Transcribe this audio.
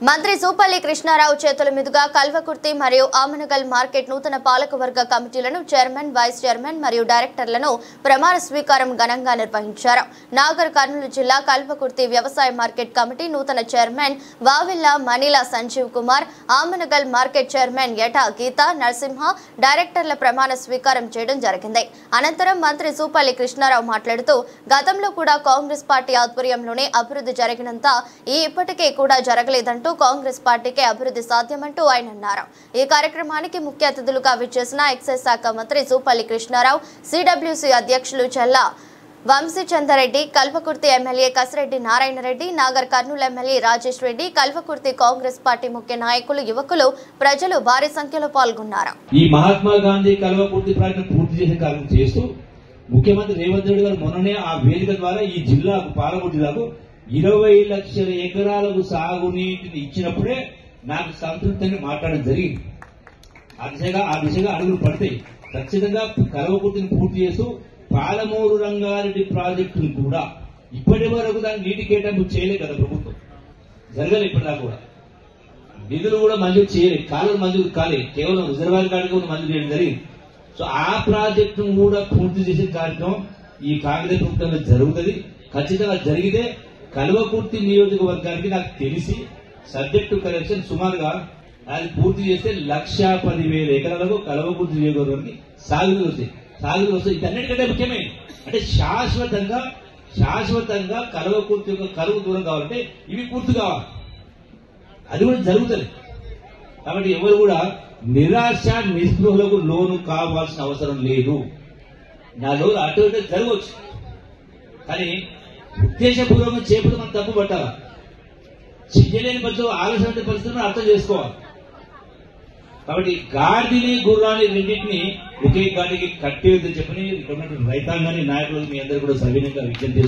మంత్రి సూపల్లి కృష్ణారావు చేతుల మీదుగా కల్వకుర్తి మరియు ఆమనగల్ మార్కెట్ నూతన పాలకవర్గ కమిటీలను చైర్మన్, వైస్ చైర్మన్ మరియు డైరెక్టర్లను ప్రమాణ స్వీకారం ఘనంగా నిర్వహించారు. నాగర్ కర్నూలు జిల్లా కల్వకుర్తి వ్యవసాయ మార్కెట్ కమిటీ నూతన chairman Vavilla Manila Sanjeev Kumar, Amangal market chairman యటా Gita Narasimha డైరెక్టర్ల ప్రమాణ స్వీకారం చేయడం జరిగింది. అనంతరం మంత్రి సూపల్లి కృష్ణారావు మాట్లాడుతూ గతంలో కూడా కాంగ్రెస్ పార్టీ ఆధ్వర్యంలోనే అభివృద్ధి జరిగినంత ఇప్పటికే కూడా జరగలేదంటూ కాంగ్రెస్ పార్టీకే అభివృద్ధి సాధ్యమంటూ ఆయన అన్నారు. ఈ కార్యక్రమానికి ముఖ్య అతిథులుగా విచ్చేసిన ఎక్సైజ్ శాఖ మంత్రి సూపల్లి కృష్ణారావు, సిడబ్ల్యూసీ అధ్యక్షులు Challa Vamshichandreddy, Kalwakurthy MLA Kasireddy Narayana Reddy, Nagar Kurnool MLA Rajesh Reddy, Kalwakurthy Congress party ముఖ్య నాయకులు, యువకులు, ప్రజలు భారీ సంఖ్యలో పాల్గొన్నారు. ఈ మహాత్మా గాంధీ కల్వకుర్తి ప్రాజెక్టు పూర్తి చేసే కార్యక్రమం చేస్తూ ముఖ్యమంత్రి రేవంత్ రెడ్డి గారు మొన్ననే ఆ వేదిక ద్వారా ఈ జిల్లాకు పాలకొట్టు జిల్లాకు 20 లక్షల ఎకరాలకు సాగునీటిని ఇచ్చినప్పుడే నాకు సంతృప్తిని మాట్లాడడం జరిగింది. ఆ దిశగా అడుగులు పడతాయి. ఖచ్చితంగా కల్వకుర్తిని పూర్తి చేస్తూ పాలమూరు రంగారెడ్డి ప్రాజెక్టును కూడా ఇప్పటి వరకు దాన్ని నీటి కేటాయింపు చేయలేదు కదా ప్రభుత్వం, జరగలేదు ఇప్పటిదాకా కూడా. నిధులు కూడా మంజూరు చేయలేదు, కాలువలు మంజూరు కాలేదు, కేవలం రిజర్వాయర్ కాడికి కూడా మంజూరు చేయడం జరిగింది. సో ఆ ప్రాజెక్టును కూడా పూర్తి చేసే కార్యక్రమం ఈ కాంగ్రెస్ ప్రభుత్వంలో జరుగుతుంది. ఖచ్చితంగా జరిగితే కల్వకుర్తి నియోజకవర్గానికి నాకు తెలిసి సబ్జెక్టు కలెక్షన్ సుమారుగా అది పూర్తి చేస్తే 1,10,000 ఎకరాలకు కల్వకుర్తి నియోజకవర్గానికి సాగునీరు వస్తాయి. ఇదన్నిటికంటే ముఖ్యమైన అంటే శాశ్వతంగా కల్వకుర్తి యొక్క కరువు దూరం కావాలంటే ఇవి పూర్తి కావాలి. అది కూడా జరుగుతుంది. కాబట్టి ఎవరు కూడా నిరాశ నిస్పృహలకు లోను కావాల్సిన అవసరం లేదు. నా లోను అటు ఇటు జరగవచ్చు, కానీ ఉద్దేశపూర్వకంగా చేపట్టి మనం తప్పు పట్టాలి. చెయ్యలేని పరిస్థితులు, ఆలోచన పరిస్థితులను అర్థం చేసుకోవాలి. కాబట్టి గాడిని గుర్రాన్ని రెండింటినీ ఒకే గాడికి కట్టేదని చెప్పని ఇక్కడ రైతాంగాన్ని నాయకులు మీ అందరూ కూడా సవినయంగా విజ్ఞప్తి